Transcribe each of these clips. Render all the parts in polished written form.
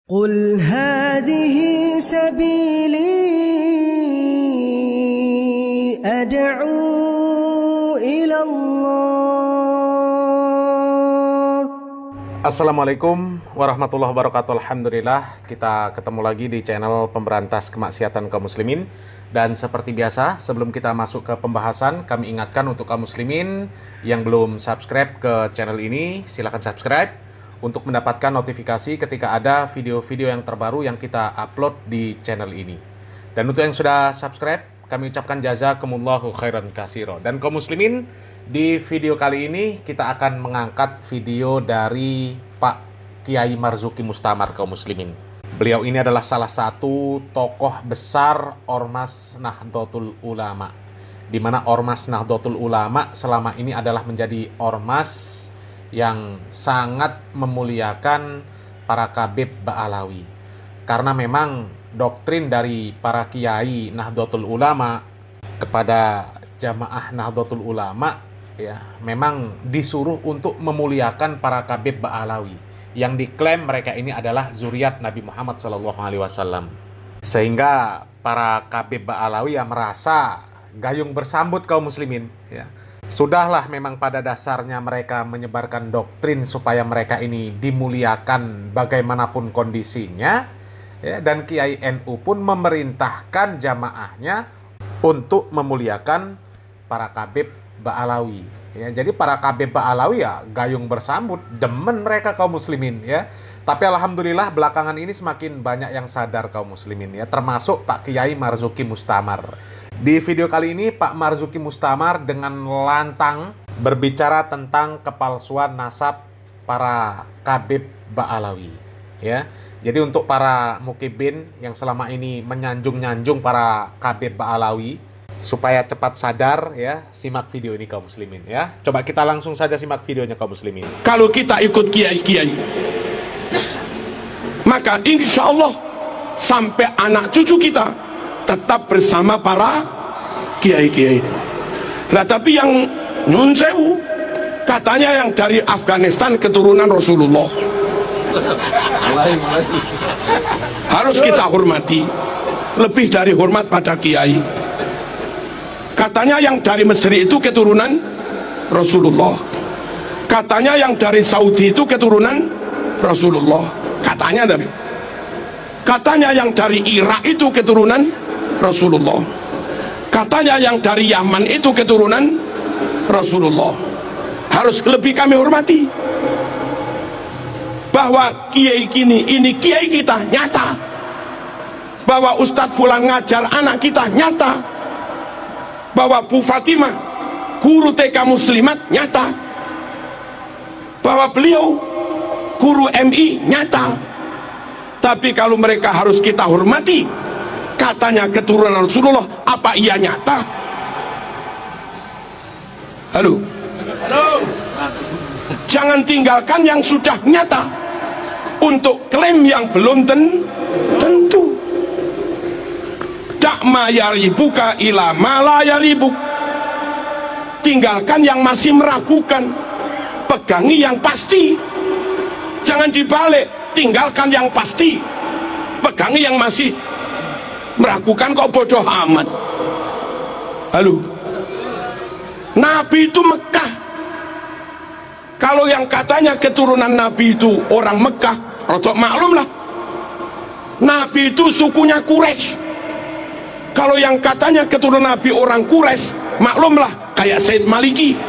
قل هذه سبيلي أدعو إلى الله. Assalamualaikum warahmatullahi wabarakatuh. Alhamdulillah, kita ketemu lagi di channel Pemberantas Kemaksiatan kaum muslimin. Dan seperti biasa, sebelum kita masuk ke pembahasan, kami ingatkan untuk kaum muslimin yang belum subscribe ke channel ini, silakan subscribe untuk mendapatkan notifikasi ketika ada video-video yang terbaru yang kita upload di channel ini. Dan untuk yang sudah subscribe, kami ucapkan jazakumullahu khairan katsira. Dan kaum muslimin, di video kali ini kita akan mengangkat video dari Pak Kiai Marzuki Mustamar kaum muslimin. Beliau ini adalah salah satu tokoh besar Ormas Nahdlatul Ulama, di mana Ormas Nahdlatul Ulama selama ini adalah menjadi ormas yang sangat memuliakan para Khabib Ba'alawi. Karena memang doktrin dari para kiai Nahdlatul Ulama kepada jamaah Nahdlatul Ulama ya, memang disuruh untuk memuliakan para Khabib Ba'alawi yang diklaim mereka ini adalah zuriat Nabi Muhammad SAW. Sehingga para Khabib Ba'alawi yang merasa gayung bersambut kaum muslimin ya. Sudahlah, memang pada dasarnya mereka menyebarkan doktrin supaya mereka ini dimuliakan bagaimanapun kondisinya ya, dan Kiai NU pun memerintahkan jamaahnya untuk memuliakan para Khabib Ba'alawi ya. Jadi para Khabib Ba'alawi ya gayung bersambut, demen mereka kaum muslimin ya. Tapi alhamdulillah belakangan ini semakin banyak yang sadar kaum muslimin ya, termasuk Pak Kiai Marzuki Mustamar. Di video kali ini Pak Marzuki Mustamar dengan lantang berbicara tentang kepalsuan nasab para Khabib Ba'alawi ya. Jadi untuk para mukibin yang selama ini menyanjung-nyanjung para Khabib Ba'alawi supaya cepat sadar ya, simak video ini kaum muslimin ya. Coba kita langsung saja simak videonya kaum muslimin. Kalau kita ikut kiai-kiai, maka insya Allah sampai anak cucu kita tetap bersama para kiai-kiai. Nah, tapi yang nyun sewu, katanya yang dari Afghanistan keturunan Rasulullah, harus kita hormati, lebih dari hormat pada kiai. Katanya yang dari Mesir itu keturunan Rasulullah, katanya yang dari Saudi itu keturunan Rasulullah, katanya yang dari Irak itu keturunan Rasulullah, katanya yang dari Yaman itu keturunan Rasulullah. Harus lebih kami hormati bahwa kiai ini kiai kita nyata, bahwa Ustadz Fulan ngajar anak kita nyata, bahwa Bu Fatimah guru TK Muslimat nyata, bahwa beliau guru MI nyata. Tapi kalau mereka harus kita hormati, katanya keturunan Rasulullah, apa iya nyata? Halo? Jangan tinggalkan yang sudah nyata untuk klaim yang belum tentu. Dakma yaribuka ila ma yaribuk. Tinggalkan yang masih meragukan, pegangi yang pasti. Jangan dibalik, tinggalkan yang pasti, pegangi yang masih meragukan. Kok bodoh amat. Halo, Nabi itu Mekah. Kalau yang katanya keturunan Nabi itu orang Mekah, rodok maklum lah, Nabi itu sukunya Quraisy. Kalau yang katanya keturunan Nabi orang Quraisy, maklumlah kayak Said Maliki.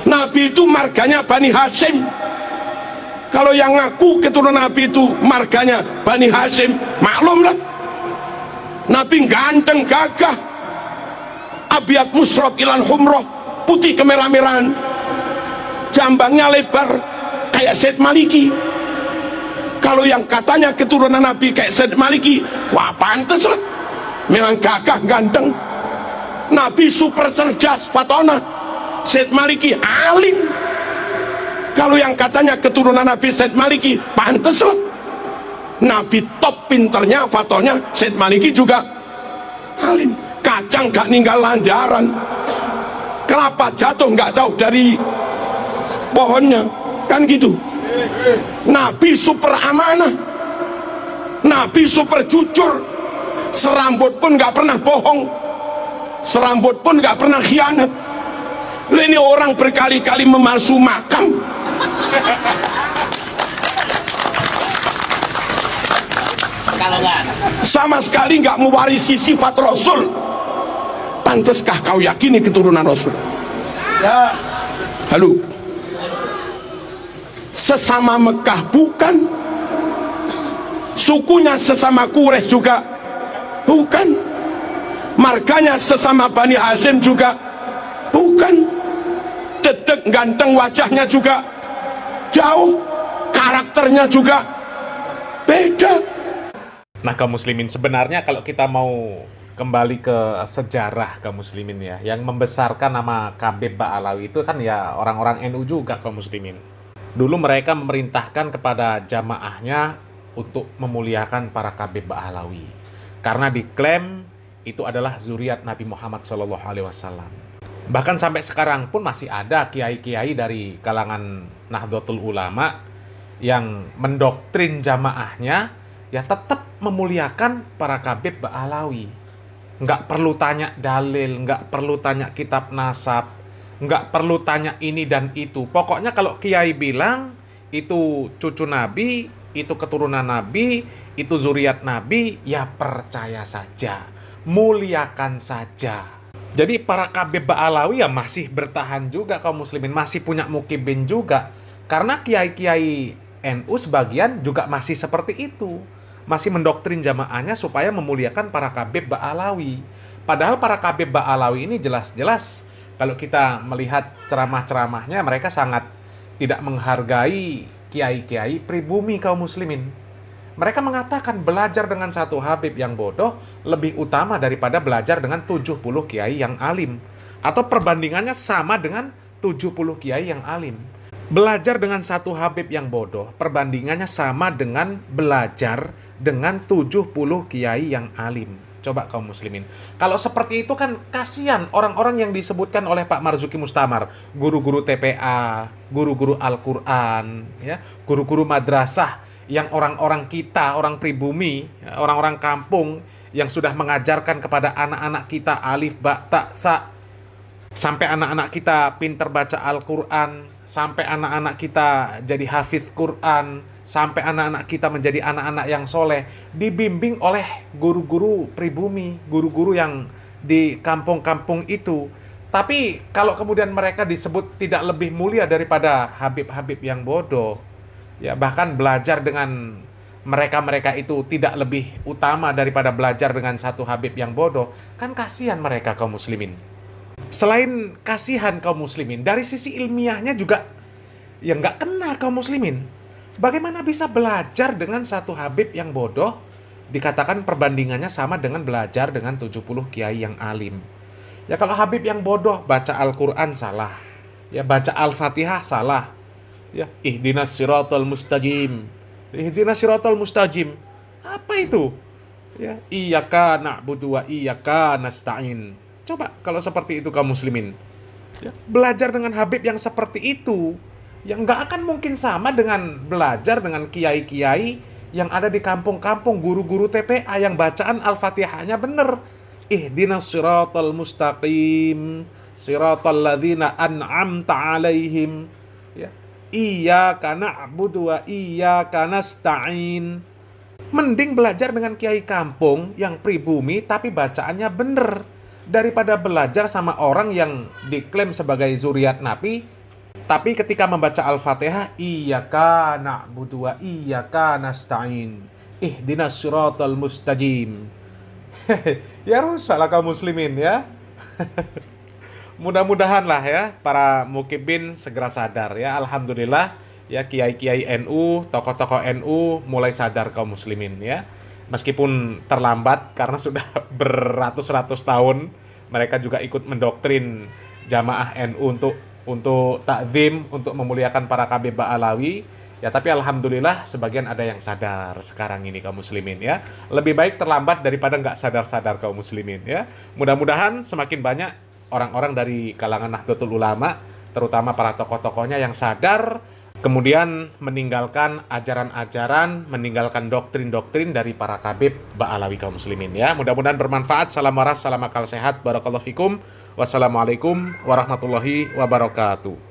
Nabi itu marganya Bani Hashim. Kalau yang ngaku keturunan Nabi itu marganya Bani Hashim, maklumlah Nabi ganteng gagah, abiyat musrab ilal humroh, putih kemerah-merahan, jambangnya lebar kayak Said Maliki. Kalau yang katanya keturunan Nabi kayak Said Maliki, wah pantes lah, memang gagah ganteng. Nabi super cerdas fatona, Said Maliki alim. Kalau yang katanya keturunan Nabi Said Maliki, pantes lah, Nabi top pinternya fatonnya, Said Maliki juga alim. Kacang gak ninggal lanjaran, kelapa jatuh gak jauh dari pohonnya, kan gitu. Nabi super amanah, Nabi super jujur, serambut pun nggak pernah bohong, serambut pun nggak pernah khianat. Ini orang berkali-kali memalsu makam. Sama sekali nggak mewarisi sifat Rasul. Pantaskah kau yakini keturunan Rasul? Ya. Halo. Sesama Mekah bukan, sukunya sesama Quraisy juga bukan, marganya sesama Bani Hashim juga bukan, dedek ganteng wajahnya juga jauh, karakternya juga beda. Nah, kaum muslimin, sebenarnya kalau kita mau kembali ke sejarah kaum muslimin ya, yang membesarkan nama Khabib Ba'alawi itu kan ya orang-orang NU juga kaum muslimin. Dulu mereka memerintahkan kepada jamaahnya untuk memuliakan para Khabib Ba'alawi karena diklaim itu adalah zuriat Nabi Muhammad SAW. Bahkan sampai sekarang pun masih ada kiai-kiai dari kalangan Nahdlatul Ulama yang mendoktrin jamaahnya ya tetap memuliakan para Khabib Ba'alawi. Nggak perlu tanya dalil, nggak perlu tanya kitab nasab, nggak perlu tanya ini dan itu. Pokoknya kalau kiai bilang itu cucu Nabi, itu keturunan Nabi, itu zuriat Nabi, ya percaya saja, muliakan saja. Jadi para Khabib Ba'alawi ya masih bertahan juga kaum muslimin, masih punya mukibin juga. Karena kiai-kiai NU sebagian juga masih seperti itu, masih mendoktrin jamaahnya supaya memuliakan para Khabib Ba'alawi. Padahal para Khabib Ba'alawi ini jelas-jelas kalau kita melihat ceramah-ceramahnya, mereka sangat tidak menghargai kiai-kiai pribumi kaum muslimin. Mereka mengatakan belajar dengan satu Habib yang bodoh lebih utama daripada belajar dengan 70 kiai yang alim. Atau perbandingannya sama dengan 70 kiai yang alim. Belajar dengan satu Habib yang bodoh, perbandingannya sama dengan belajar dengan 70 kiai yang alim. Coba kaum muslimin. Kalau seperti itu kan kasihan orang-orang yang disebutkan oleh Pak Marzuki Mustamar, guru-guru TPA, guru-guru Al-Quran, ya, guru-guru madrasah, yang orang-orang kita, orang pribumi, orang-orang kampung yang sudah mengajarkan kepada anak-anak kita alif, ba, ta, sa, sampai anak-anak kita pintar baca Al-Quran, sampai anak-anak kita jadi hafiz Quran, sampai anak-anak kita menjadi anak-anak yang soleh, dibimbing oleh guru-guru pribumi, guru-guru yang di kampung-kampung itu. Tapi kalau kemudian mereka disebut tidak lebih mulia daripada Habib-Habib yang bodoh, ya bahkan belajar dengan mereka-mereka itu tidak lebih utama daripada belajar dengan satu Habib yang bodoh, kan kasihan mereka kaum muslimin. Selain kasihan kaum muslimin, dari sisi ilmiahnya juga ya nggak kena kaum muslimin. Bagaimana bisa belajar dengan satu Habib yang bodoh, dikatakan perbandingannya sama dengan belajar dengan 70 kiai yang alim. Ya kalau Habib yang bodoh baca Al-Quran salah, ya baca Al-Fatihah salah, ya ihdinas siratal mustajim, ihdinas siratal mustajim, apa itu? Ya iyyaka na'budu wa iyyaka nasta'in. Coba kalau seperti itu kaum muslimin, ya, belajar dengan Habib yang seperti itu, yang nggak akan mungkin sama dengan belajar dengan kiai-kiai yang ada di kampung-kampung, guru-guru TPA yang bacaan Al-Fatihahnya bener. Ihdinas siratal mustaqim, siratal ladzina an'amta alaihim, ya iyyaka na'budu wa iyyaka nasta'in. Mending belajar dengan kiai kampung yang pribumi tapi bacaannya bener, daripada belajar sama orang yang diklaim sebagai zuriat Nabi, tapi ketika membaca Al-Fatihah, iyyaka na'budu wa iyyaka nasta'in, ihdinas siratal mustajim. Ya rusaklah kaum muslimin ya. Mudah-mudahan lah ya para mukibin segera sadar ya. Alhamdulillah ya, kiai-kiai NU, tokoh-tokoh NU mulai sadar kaum muslimin ya. Meskipun terlambat karena sudah beratus-ratus tahun mereka juga ikut mendoktrin jamaah NU untuk takzim, untuk memuliakan para Khabib Ba'alawi. Ya tapi alhamdulillah sebagian ada yang sadar sekarang ini kaum muslimin ya. Lebih baik terlambat daripada nggak sadar-sadar kaum muslimin ya. Mudah-mudahan semakin banyak orang-orang dari kalangan Nahdlatul Ulama, terutama para tokoh-tokohnya yang sadar Kemudian meninggalkan ajaran-ajaran, meninggalkan doktrin-doktrin dari para kabib Ba'alawi kaum muslimin ya. Mudah-mudahan bermanfaat. Salam waras, salam akal sehat. Barakallahu fikum. Wassalamualaikum warahmatullahi wabarakatuh.